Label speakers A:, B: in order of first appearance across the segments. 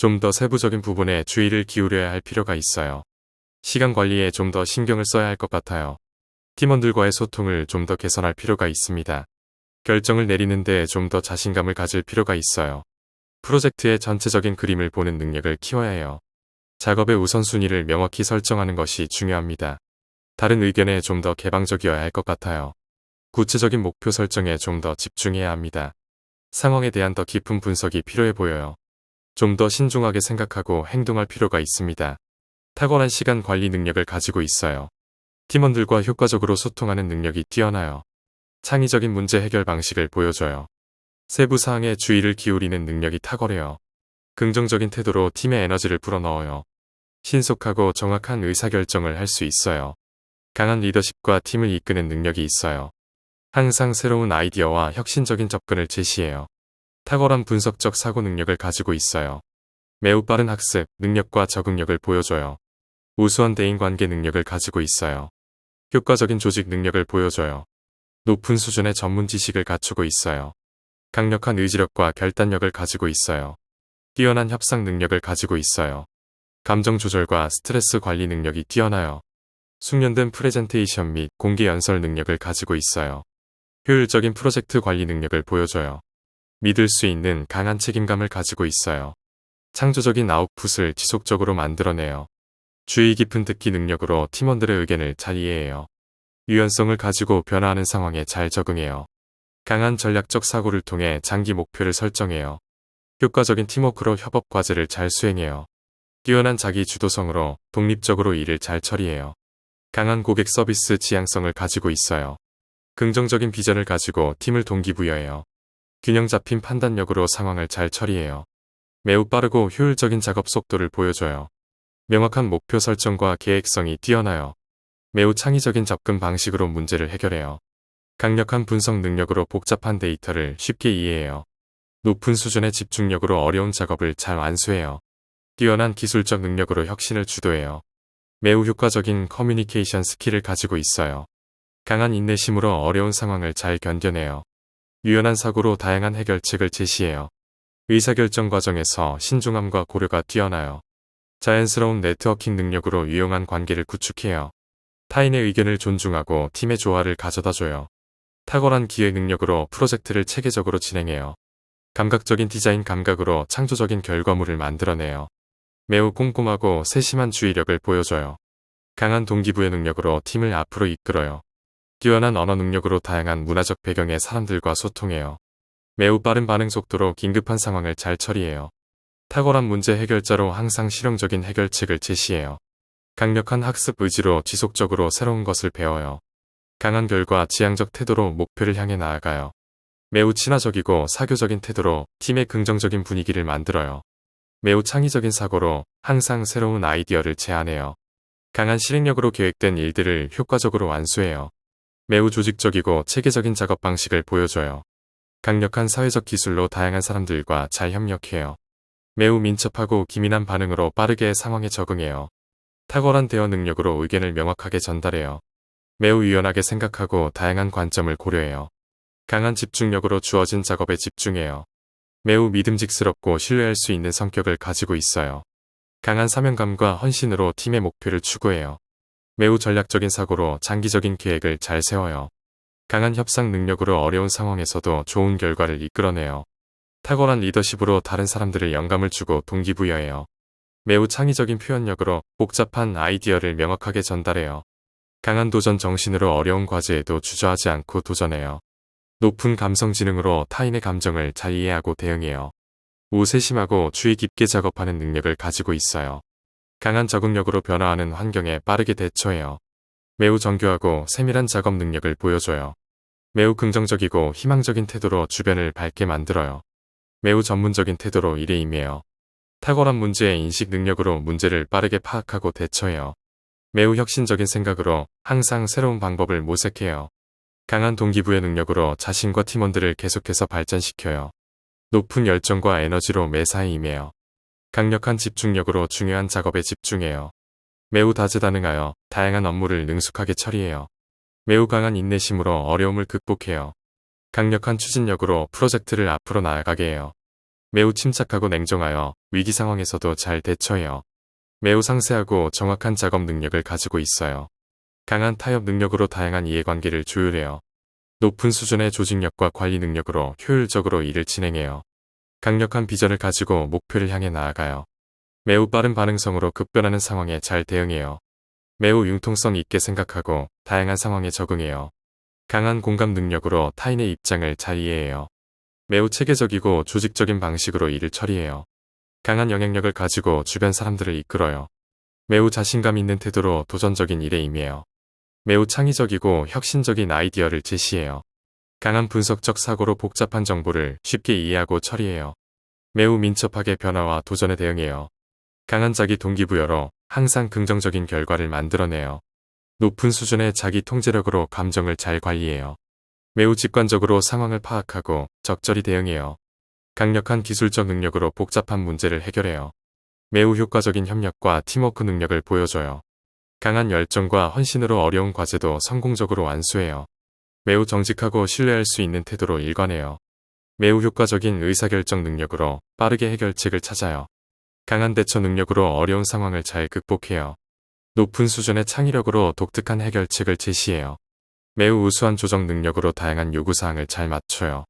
A: 좀 더 세부적인 부분에 주의를 기울여야 할 필요가 있어요. 시간 관리에 좀 더 신경을 써야 할 것 같아요. 팀원들과의 소통을 좀 더 개선할 필요가 있습니다. 결정을 내리는데 좀 더 자신감을 가질 필요가 있어요. 프로젝트의 전체적인 그림을 보는 능력을 키워야 해요. 작업의 우선순위를 명확히 설정하는 것이 중요합니다. 다른 의견에 좀 더 개방적이어야 할 것 같아요. 구체적인 목표 설정에 좀 더 집중해야 합니다. 상황에 대한 더 깊은 분석이 필요해 보여요. 좀 더 신중하게 생각하고 행동할 필요가 있습니다. 탁월한 시간 관리 능력을 가지고 있어요. 팀원들과 효과적으로 소통하는 능력이 뛰어나요. 창의적인 문제 해결 방식을 보여줘요. 세부 사항에 주의를 기울이는 능력이 탁월해요. 긍정적인 태도로 팀의 에너지를 불어넣어요. 신속하고 정확한 의사결정을 할 수 있어요. 강한 리더십과 팀을 이끄는 능력이 있어요. 항상 새로운 아이디어와 혁신적인 접근을 제시해요. 탁월한 분석적 사고 능력을 가지고 있어요. 매우 빠른 학습, 능력과 적응력을 보여줘요. 우수한 대인관계 능력을 가지고 있어요. 효과적인 조직 능력을 보여줘요. 높은 수준의 전문 지식을 갖추고 있어요. 강력한 의지력과 결단력을 가지고 있어요. 뛰어난 협상 능력을 가지고 있어요. 감정 조절과 스트레스 관리 능력이 뛰어나요. 숙련된 프레젠테이션 및 공개 연설 능력을 가지고 있어요. 효율적인 프로젝트 관리 능력을 보여줘요. 믿을 수 있는 강한 책임감을 가지고 있어요. 창조적인 아웃풋을 지속적으로 만들어내요. 주의 깊은 듣기 능력으로 팀원들의 의견을 잘 이해해요. 유연성을 가지고 변화하는 상황에 잘 적응해요. 강한 전략적 사고를 통해 장기 목표를 설정해요. 효과적인 팀워크로 협업 과제를 잘 수행해요. 뛰어난 자기 주도성으로 독립적으로 일을 잘 처리해요. 강한 고객 서비스 지향성을 가지고 있어요. 긍정적인 비전을 가지고 팀을 동기부여해요. 균형 잡힌 판단력으로 상황을 잘 처리해요. 매우 빠르고 효율적인 작업 속도를 보여줘요. 명확한 목표 설정과 계획성이 뛰어나요. 매우 창의적인 접근 방식으로 문제를 해결해요. 강력한 분석 능력으로 복잡한 데이터를 쉽게 이해해요. 높은 수준의 집중력으로 어려운 작업을 잘 완수해요. 뛰어난 기술적 능력으로 혁신을 주도해요. 매우 효과적인 커뮤니케이션 스킬을 가지고 있어요. 강한 인내심으로 어려운 상황을 잘 견뎌내요. 유연한 사고로 다양한 해결책을 제시해요. 의사결정 과정에서 신중함과 고려가 뛰어나요. 자연스러운 네트워킹 능력으로 유용한 관계를 구축해요. 타인의 의견을 존중하고 팀의 조화를 가져다줘요. 탁월한 기획 능력으로 프로젝트를 체계적으로 진행해요. 감각적인 디자인 감각으로 창조적인 결과물을 만들어내요. 매우 꼼꼼하고 세심한 주의력을 보여줘요. 강한 동기부여 능력으로 팀을 앞으로 이끌어요. 뛰어난 언어 능력으로 다양한 문화적 배경의 사람들과 소통해요. 매우 빠른 반응 속도로 긴급한 상황을 잘 처리해요. 탁월한 문제 해결자로 항상 실용적인 해결책을 제시해요. 강력한 학습 의지로 지속적으로 새로운 것을 배워요. 강한 결과 지향적 태도로 목표를 향해 나아가요. 매우 친화적이고 사교적인 태도로 팀의 긍정적인 분위기를 만들어요. 매우 창의적인 사고로 항상 새로운 아이디어를 제안해요. 강한 실행력으로 계획된 일들을 효과적으로 완수해요. 매우 조직적이고 체계적인 작업 방식을 보여줘요. 강력한 사회적 기술로 다양한 사람들과 잘 협력해요. 매우 민첩하고 기민한 반응으로 빠르게 상황에 적응해요. 탁월한 대화 능력으로 의견을 명확하게 전달해요. 매우 유연하게 생각하고 다양한 관점을 고려해요. 강한 집중력으로 주어진 작업에 집중해요. 매우 믿음직스럽고 신뢰할 수 있는 성격을 가지고 있어요. 강한 사명감과 헌신으로 팀의 목표를 추구해요. 매우 전략적인 사고로 장기적인 계획을 잘 세워요. 강한 협상 능력으로 어려운 상황에서도 좋은 결과를 이끌어내요. 탁월한 리더십으로 다른 사람들을 영감을 주고 동기부여해요. 매우 창의적인 표현력으로 복잡한 아이디어를 명확하게 전달해요. 강한 도전 정신으로 어려운 과제에도 주저하지 않고 도전해요. 높은 감성 지능으로 타인의 감정을 잘 이해하고 대응해요. 우세심하고 주의 깊게 작업하는 능력을 가지고 있어요. 강한 적응력으로 변화하는 환경에 빠르게 대처해요. 매우 정교하고 세밀한 작업 능력을 보여줘요. 매우 긍정적이고 희망적인 태도로 주변을 밝게 만들어요. 매우 전문적인 태도로 일에 임해요. 탁월한 문제의 인식 능력으로 문제를 빠르게 파악하고 대처해요. 매우 혁신적인 생각으로 항상 새로운 방법을 모색해요. 강한 동기부여 능력으로 자신과 팀원들을 계속해서 발전시켜요. 높은 열정과 에너지로 매사에 임해요. 강력한 집중력으로 중요한 작업에 집중해요. 매우 다재다능하여 다양한 업무를 능숙하게 처리해요. 매우 강한 인내심으로 어려움을 극복해요. 강력한 추진력으로 프로젝트를 앞으로 나아가게 해요. 매우 침착하고 냉정하여 위기 상황에서도 잘 대처해요. 매우 상세하고 정확한 작업 능력을 가지고 있어요. 강한 타협 능력으로 다양한 이해관계를 조율해요. 높은 수준의 조직력과 관리 능력으로 효율적으로 일을 진행해요. 강력한 비전을 가지고 목표를 향해 나아가요. 매우 빠른 반응성으로 급변하는 상황에 잘 대응해요. 매우 융통성 있게 생각하고 다양한 상황에 적응해요. 강한 공감 능력으로 타인의 입장을 잘 이해해요. 매우 체계적이고 조직적인 방식으로 일을 처리해요. 강한 영향력을 가지고 주변 사람들을 이끌어요. 매우 자신감 있는 태도로 도전적인 일에 임해요. 매우 창의적이고 혁신적인 아이디어를 제시해요. 강한 분석적 사고로 복잡한 정보를 쉽게 이해하고 처리해요. 매우 민첩하게 변화와 도전에 대응해요. 강한 자기 동기부여로 항상 긍정적인 결과를 만들어내요. 높은 수준의 자기 통제력으로 감정을 잘 관리해요. 매우 직관적으로 상황을 파악하고 적절히 대응해요. 강력한 기술적 능력으로 복잡한 문제를 해결해요. 매우 효과적인 협력과 팀워크 능력을 보여줘요. 강한 열정과 헌신으로 어려운 과제도 성공적으로 완수해요. 매우 정직하고 신뢰할 수 있는 태도로 일관해요. 매우 효과적인 의사결정 능력으로 빠르게 해결책을 찾아요. 강한 대처 능력으로 어려운 상황을 잘 극복해요. 높은 수준의 창의력으로 독특한 해결책을 제시해요. 매우 우수한 조정 능력으로 다양한 요구사항을 잘 맞춰요.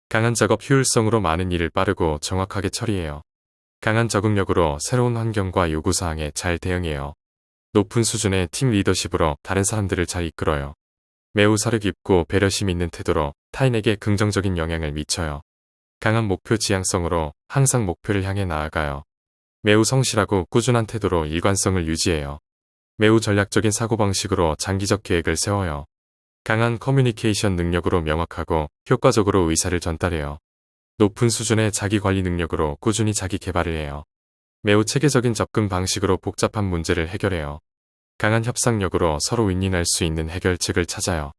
A: 강한 작업 효율성으로 많은 일을 빠르고 정확하게 처리해요. 강한 적응력으로 새로운 환경과 요구사항에 잘 대응해요. 높은 수준의 팀 리더십으로 다른 사람들을 잘 이끌어요. 매우 사려 깊고 배려심 있는 태도로 타인에게 긍정적인 영향을 미쳐요. 강한 목표 지향성으로 항상 목표를 향해 나아가요. 매우 성실하고 꾸준한 태도로 일관성을 유지해요. 매우 전략적인 사고방식으로 장기적 계획을 세워요. 강한 커뮤니케이션 능력으로 명확하고 효과적으로 의사를 전달해요. 높은 수준의 자기관리 능력으로 꾸준히 자기 개발을 해요. 매우 체계적인 접근 방식으로 복잡한 문제를 해결해요. 강한 협상력으로 서로 윈윈할 수 있는 해결책을 찾아요.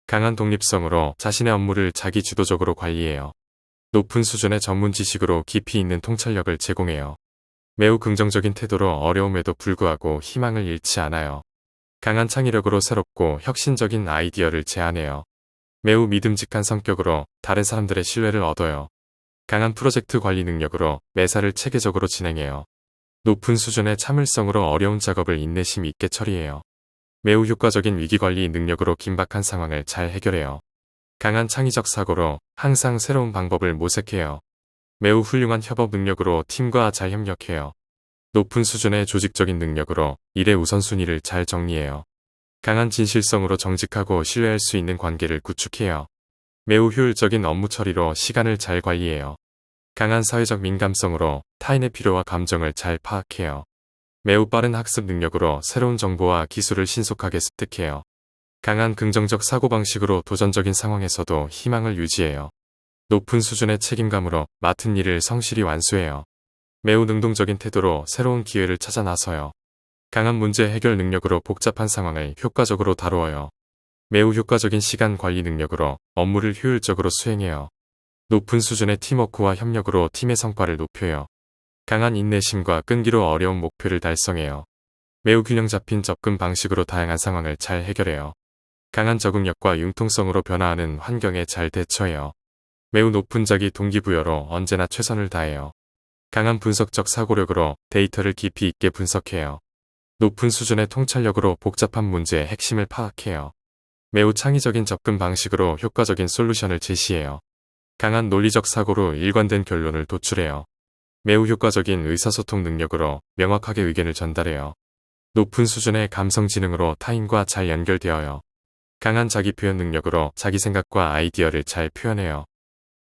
A: 강한 독립성으로 자신의 업무를 자기 주도적으로 관리해요. 높은 수준의 전문 지식으로 깊이 있는 통찰력을 제공해요. 매우 긍정적인 태도로 어려움에도 불구하고 희망을 잃지 않아요. 강한 창의력으로 새롭고 혁신적인 아이디어를 제안해요. 매우 믿음직한 성격으로 다른 사람들의 신뢰를 얻어요. 강한 프로젝트 관리 능력으로 매사를 체계적으로 진행해요. 높은 수준의 참을성으로 어려운 작업을 인내심 있게 처리해요. 매우 효과적인 위기관리 능력으로 긴박한 상황을 잘 해결해요. 강한 창의적 사고로 항상 새로운 방법을 모색해요. 매우 훌륭한 협업 능력으로 팀과 잘 협력해요. 높은 수준의 조직적인 능력으로 일의 우선순위를 잘 정리해요. 강한 진실성으로 정직하고 신뢰할 수 있는 관계를 구축해요. 매우 효율적인 업무 처리로 시간을 잘 관리해요. 강한 사회적 민감성으로 타인의 필요와 감정을 잘 파악해요. 매우 빠른 학습 능력으로 새로운 정보와 기술을 신속하게 습득해요. 강한 긍정적 사고방식으로 도전적인 상황에서도 희망을 유지해요. 높은 수준의 책임감으로 맡은 일을 성실히 완수해요. 매우 능동적인 태도로 새로운 기회를 찾아 나서요. 강한 문제 해결 능력으로 복잡한 상황을 효과적으로 다루어요. 매우 효과적인 시간 관리 능력으로 업무를 효율적으로 수행해요. 높은 수준의 팀워크와 협력으로 팀의 성과를 높여요. 강한 인내심과 끈기로 어려운 목표를 달성해요. 매우 균형 잡힌 접근 방식으로 다양한 상황을 잘 해결해요. 강한 적응력과 융통성으로 변화하는 환경에 잘 대처해요. 매우 높은 자기 동기부여로 언제나 최선을 다해요. 강한 분석적 사고력으로 데이터를 깊이 있게 분석해요. 높은 수준의 통찰력으로 복잡한 문제의 핵심을 파악해요. 매우 창의적인 접근 방식으로 효과적인 솔루션을 제시해요. 강한 논리적 사고로 일관된 결론을 도출해요. 매우 효과적인 의사소통 능력으로 명확하게 의견을 전달해요. 높은 수준의 감성 지능으로 타인과 잘 연결되어요. 강한 자기 표현 능력으로 자기 생각과 아이디어를 잘 표현해요.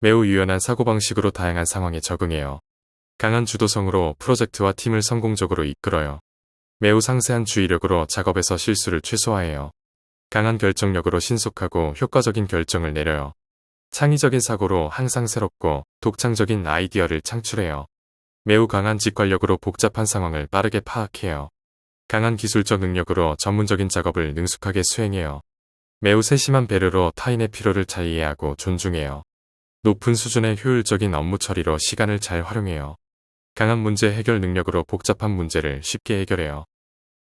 A: 매우 유연한 사고방식으로 다양한 상황에 적응해요. 강한 주도성으로 프로젝트와 팀을 성공적으로 이끌어요. 매우 상세한 주의력으로 작업에서 실수를 최소화해요. 강한 결정력으로 신속하고 효과적인 결정을 내려요. 창의적인 사고로 항상 새롭고 독창적인 아이디어를 창출해요. 매우 강한 직관력으로 복잡한 상황을 빠르게 파악해요. 강한 기술적 능력으로 전문적인 작업을 능숙하게 수행해요. 매우 세심한 배려로 타인의 필요를 잘 이해하고 존중해요. 높은 수준의 효율적인 업무 처리로 시간을 잘 활용해요. 강한 문제 해결 능력으로 복잡한 문제를 쉽게 해결해요.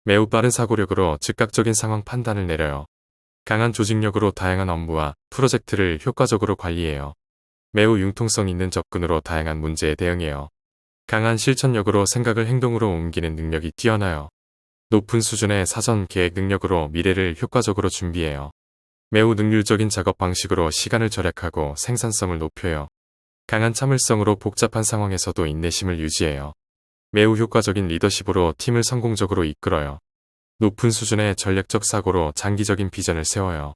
A: 매우 빠른 사고력으로 즉각적인 상황 판단을 내려요. 강한 조직력으로 다양한 업무와 프로젝트를 효과적으로 관리해요. 매우 융통성 있는 접근으로 다양한 문제에 대응해요. 강한 실천력으로 생각을 행동으로 옮기는 능력이 뛰어나요. 높은 수준의 사전 계획 능력으로 미래를 효과적으로 준비해요. 매우 능률적인 작업 방식으로 시간을 절약하고 생산성을 높여요. 강한 참을성으로 복잡한 상황에서도 인내심을 유지해요. 매우 효과적인 리더십으로 팀을 성공적으로 이끌어요. 높은 수준의 전략적 사고로 장기적인 비전을 세워요.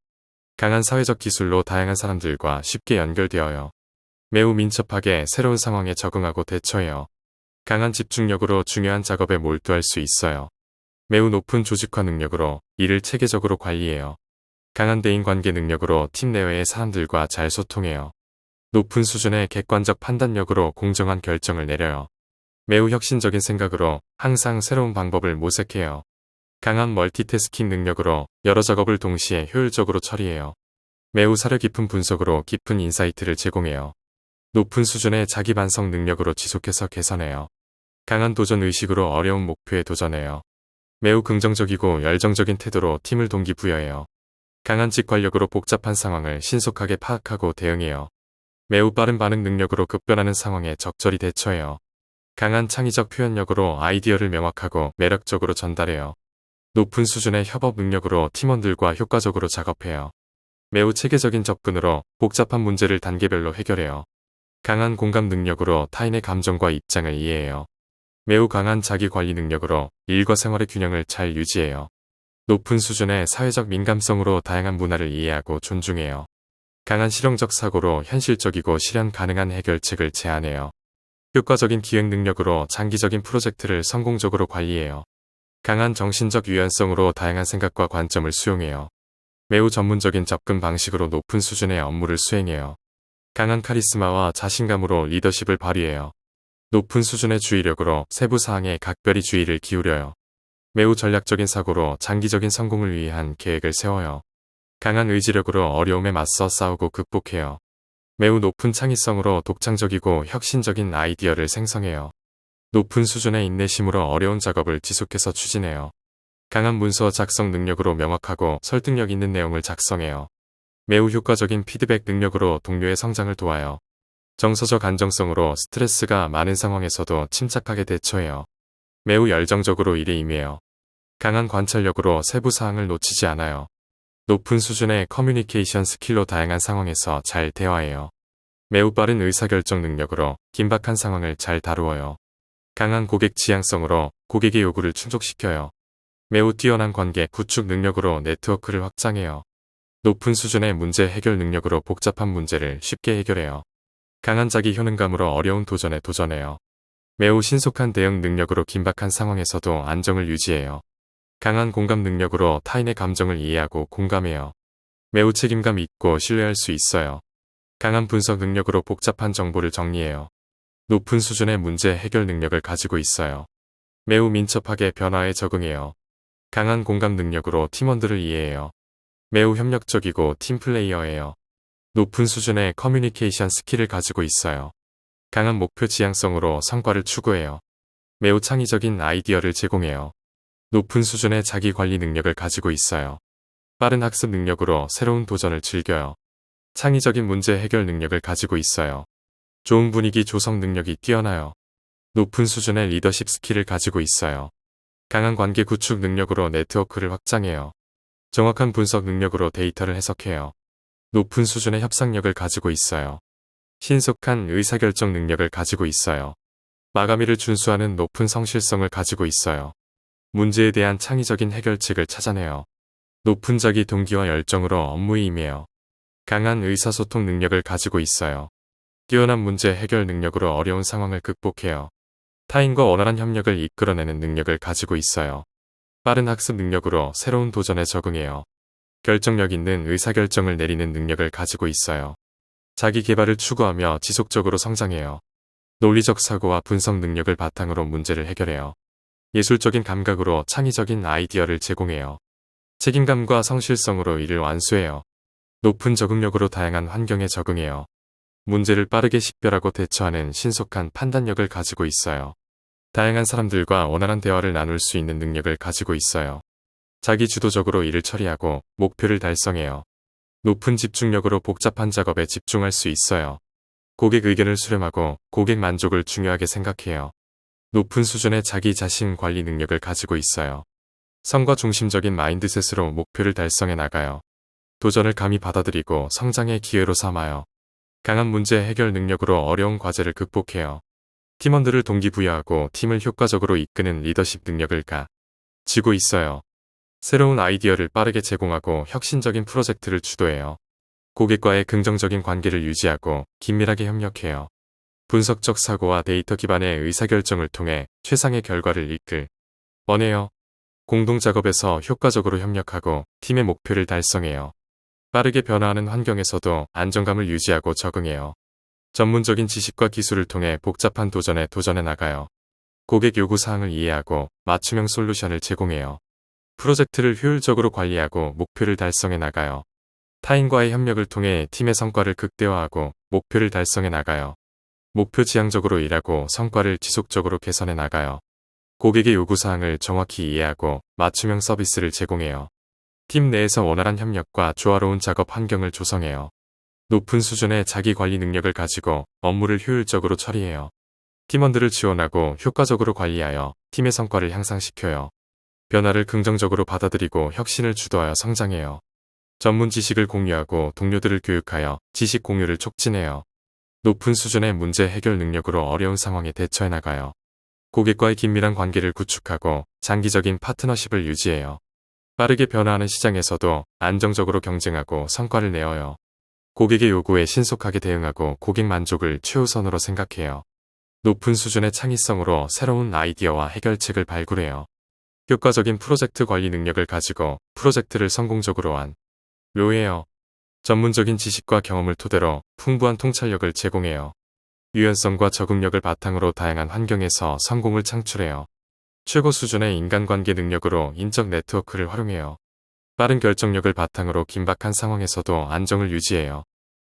A: 강한 사회적 기술로 다양한 사람들과 쉽게 연결되어요. 매우 민첩하게 새로운 상황에 적응하고 대처해요. 강한 집중력으로 중요한 작업에 몰두할 수 있어요. 매우 높은 조직화 능력으로 일을 체계적으로 관리해요. 강한 대인관계 능력으로 팀 내외의 사람들과 잘 소통해요. 높은 수준의 객관적 판단력으로 공정한 결정을 내려요. 매우 혁신적인 생각으로 항상 새로운 방법을 모색해요. 강한 멀티태스킹 능력으로 여러 작업을 동시에 효율적으로 처리해요. 매우 사려 깊은 분석으로 깊은 인사이트를 제공해요. 높은 수준의 자기 반성 능력으로 지속해서 개선해요. 강한 도전 의식으로 어려운 목표에 도전해요. 매우 긍정적이고 열정적인 태도로 팀을 동기부여해요. 강한 직관력으로 복잡한 상황을 신속하게 파악하고 대응해요. 매우 빠른 반응 능력으로 급변하는 상황에 적절히 대처해요. 강한 창의적 표현력으로 아이디어를 명확하고 매력적으로 전달해요. 높은 수준의 협업 능력으로 팀원들과 효과적으로 작업해요. 매우 체계적인 접근으로 복잡한 문제를 단계별로 해결해요. 강한 공감 능력으로 타인의 감정과 입장을 이해해요. 매우 강한 자기 관리 능력으로 일과 생활의 균형을 잘 유지해요. 높은 수준의 사회적 민감성으로 다양한 문화를 이해하고 존중해요. 강한 실용적 사고로 현실적이고 실현 가능한 해결책을 제안해요. 효과적인 기획 능력으로 장기적인 프로젝트를 성공적으로 관리해요. 강한 정신적 유연성으로 다양한 생각과 관점을 수용해요. 매우 전문적인 접근 방식으로 높은 수준의 업무를 수행해요. 강한 카리스마와 자신감으로 리더십을 발휘해요. 높은 수준의 주의력으로 세부 사항에 각별히 주의를 기울여요. 매우 전략적인 사고로 장기적인 성공을 위한 계획을 세워요. 강한 의지력으로 어려움에 맞서 싸우고 극복해요. 매우 높은 창의성으로 독창적이고 혁신적인 아이디어를 생성해요. 높은 수준의 인내심으로 어려운 작업을 지속해서 추진해요. 강한 문서 작성 능력으로 명확하고 설득력 있는 내용을 작성해요. 매우 효과적인 피드백 능력으로 동료의 성장을 도와요. 정서적 안정성으로 스트레스가 많은 상황에서도 침착하게 대처해요. 매우 열정적으로 일에 임해요. 강한 관찰력으로 세부 사항을 놓치지 않아요. 높은 수준의 커뮤니케이션 스킬로 다양한 상황에서 잘 대화해요. 매우 빠른 의사결정 능력으로 긴박한 상황을 잘 다루어요. 강한 고객 지향성으로 고객의 요구를 충족시켜요. 매우 뛰어난 관계 구축 능력으로 네트워크를 확장해요. 높은 수준의 문제 해결 능력으로 복잡한 문제를 쉽게 해결해요. 강한 자기 효능감으로 어려운 도전에 도전해요. 매우 신속한 대응 능력으로 긴박한 상황에서도 안정을 유지해요. 강한 공감 능력으로 타인의 감정을 이해하고 공감해요. 매우 책임감 있고 신뢰할 수 있어요. 강한 분석 능력으로 복잡한 정보를 정리해요. 높은 수준의 문제 해결 능력을 가지고 있어요. 매우 민첩하게 변화에 적응해요. 강한 공감 능력으로 팀원들을 이해해요. 매우 협력적이고 팀플레이어예요. 높은 수준의 커뮤니케이션 스킬을 가지고 있어요. 강한 목표 지향성으로 성과를 추구해요. 매우 창의적인 아이디어를 제공해요. 높은 수준의 자기 관리 능력을 가지고 있어요. 빠른 학습 능력으로 새로운 도전을 즐겨요. 창의적인 문제 해결 능력을 가지고 있어요. 좋은 분위기 조성 능력이 뛰어나요. 높은 수준의 리더십 스킬을 가지고 있어요. 강한 관계 구축 능력으로 네트워크를 확장해요. 정확한 분석 능력으로 데이터를 해석해요. 높은 수준의 협상력을 가지고 있어요. 신속한 의사결정 능력을 가지고 있어요. 마감일을 준수하는 높은 성실성을 가지고 있어요. 문제에 대한 창의적인 해결책을 찾아내요. 높은 자기 동기와 열정으로 업무에 임해요. 강한 의사소통 능력을 가지고 있어요. 뛰어난 문제 해결 능력으로 어려운 상황을 극복해요. 타인과 원활한 협력을 이끌어내는 능력을 가지고 있어요. 빠른 학습 능력으로 새로운 도전에 적응해요. 결정력 있는 의사결정을 내리는 능력을 가지고 있어요. 자기 개발을 추구하며 지속적으로 성장해요. 논리적 사고와 분석 능력을 바탕으로 문제를 해결해요. 예술적인 감각으로 창의적인 아이디어를 제공해요. 책임감과 성실성으로 일을 완수해요. 높은 적응력으로 다양한 환경에 적응해요. 문제를 빠르게 식별하고 대처하는 신속한 판단력을 가지고 있어요. 다양한 사람들과 원활한 대화를 나눌 수 있는 능력을 가지고 있어요. 자기 주도적으로 일을 처리하고 목표를 달성해요. 높은 집중력으로 복잡한 작업에 집중할 수 있어요. 고객 의견을 수렴하고 고객 만족을 중요하게 생각해요. 높은 수준의 자기 자신 관리 능력을 가지고 있어요. 성과 중심적인 마인드셋으로 목표를 달성해 나가요. 도전을 감히 받아들이고 성장의 기회로 삼아요. 강한 문제 해결 능력으로 어려운 과제를 극복해요. 팀원들을 동기부여하고 팀을 효과적으로 이끄는 리더십 능력을 가지고 있어요. 새로운 아이디어를 빠르게 제공하고 혁신적인 프로젝트를 주도해요. 고객과의 긍정적인 관계를 유지하고 긴밀하게 협력해요. 분석적 사고와 데이터 기반의 의사결정을 통해 최상의 결과를 이끌 원해요. 공동 작업에서 효과적으로 협력하고 팀의 목표를 달성해요. 빠르게 변화하는 환경에서도 안정감을 유지하고 적응해요. 전문적인 지식과 기술을 통해 복잡한 도전에 도전해 나가요. 고객 요구 사항을 이해하고 맞춤형 솔루션을 제공해요. 프로젝트를 효율적으로 관리하고 목표를 달성해 나가요. 타인과의 협력을 통해 팀의 성과를 극대화하고 목표를 달성해 나가요. 목표 지향적으로 일하고 성과를 지속적으로 개선해 나가요. 고객의 요구사항을 정확히 이해하고 맞춤형 서비스를 제공해요. 팀 내에서 원활한 협력과 조화로운 작업 환경을 조성해요. 높은 수준의 자기 관리 능력을 가지고 업무를 효율적으로 처리해요. 팀원들을 지원하고 효과적으로 관리하여 팀의 성과를 향상시켜요. 변화를 긍정적으로 받아들이고 혁신을 주도하여 성장해요. 전문 지식을 공유하고 동료들을 교육하여 지식 공유를 촉진해요. 높은 수준의 문제 해결 능력으로 어려운 상황에 대처해 나가요. 고객과의 긴밀한 관계를 구축하고 장기적인 파트너십을 유지해요. 빠르게 변화하는 시장에서도 안정적으로 경쟁하고 성과를 내어요. 고객의 요구에 신속하게 대응하고 고객 만족을 최우선으로 생각해요. 높은 수준의 창의성으로 새로운 아이디어와 해결책을 발굴해요. 효과적인 프로젝트 관리 능력을 가지고 프로젝트를 성공적으로 완료해요. 전문적인 지식과 경험을 토대로 풍부한 통찰력을 제공해요. 유연성과 적응력을 바탕으로 다양한 환경에서 성공을 창출해요. 최고 수준의 인간관계 능력으로 인적 네트워크를 활용해요. 빠른 결정력을 바탕으로 긴박한 상황에서도 안정을 유지해요.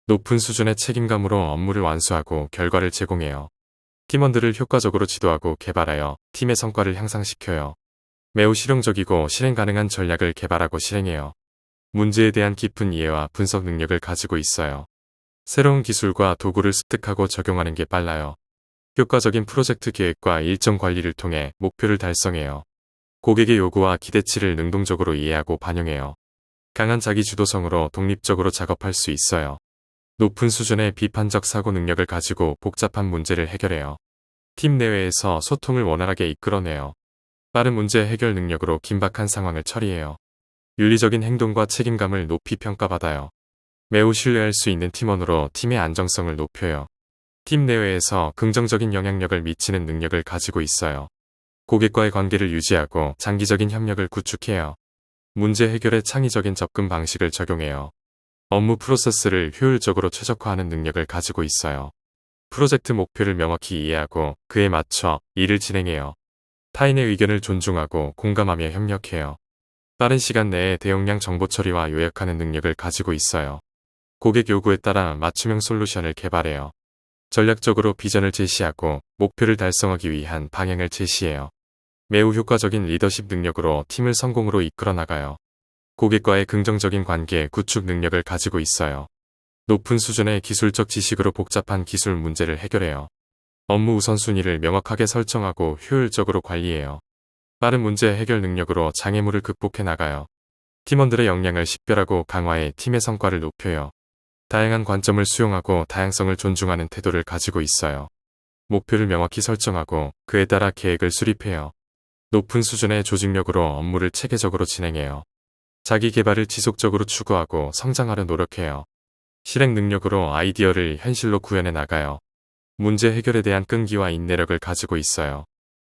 A: 높은 수준의 책임감으로 업무를 완수하고 결과를 제공해요. 팀원들을 효과적으로 지도하고 개발하여 팀의 성과를 향상시켜요. 매우 실용적이고 실행 가능한 전략을 개발하고 실행해요. 문제에 대한 깊은 이해와 분석 능력을 가지고 있어요. 새로운 기술과 도구를 습득하고 적용하는 게 빨라요. 효과적인 프로젝트 계획과 일정 관리를 통해 목표를 달성해요. 고객의 요구와 기대치를 능동적으로 이해하고 반영해요. 강한 자기 주도성으로 독립적으로 작업할 수 있어요. 높은 수준의 비판적 사고 능력을 가지고 복잡한 문제를 해결해요. 팀 내외에서 소통을 원활하게 이끌어내요. 빠른 문제 해결 능력으로 긴박한 상황을 처리해요. 윤리적인 행동과 책임감을 높이 평가받아요. 매우 신뢰할 수 있는 팀원으로 팀의 안정성을 높여요. 팀 내외에서 긍정적인 영향력을 미치는 능력을 가지고 있어요. 고객과의 관계를 유지하고 장기적인 협력을 구축해요. 문제 해결에 창의적인 접근 방식을 적용해요. 업무 프로세스를 효율적으로 최적화하는 능력을 가지고 있어요. 프로젝트 목표를 명확히 이해하고 그에 맞춰 일을 진행해요. 타인의 의견을 존중하고 공감하며 협력해요. 빠른 시간 내에 대용량 정보 처리와 요약하는 능력을 가지고 있어요. 고객 요구에 따라 맞춤형 솔루션을 개발해요. 전략적으로 비전을 제시하고 목표를 달성하기 위한 방향을 제시해요. 매우 효과적인 리더십 능력으로 팀을 성공으로 이끌어 나가요. 고객과의 긍정적인 관계 구축 능력을 가지고 있어요. 높은 수준의 기술적 지식으로 복잡한 기술 문제를 해결해요. 업무 우선순위를 명확하게 설정하고 효율적으로 관리해요. 빠른 문제 해결 능력으로 장애물을 극복해 나가요. 팀원들의 역량을 식별하고 강화해 팀의 성과를 높여요. 다양한 관점을 수용하고 다양성을 존중하는 태도를 가지고 있어요. 목표를 명확히 설정하고 그에 따라 계획을 수립해요. 높은 수준의 조직력으로 업무를 체계적으로 진행해요. 자기 개발을 지속적으로 추구하고 성장하려 노력해요. 실행 능력으로 아이디어를 현실로 구현해 나가요. 문제 해결에 대한 끈기와 인내력을 가지고 있어요.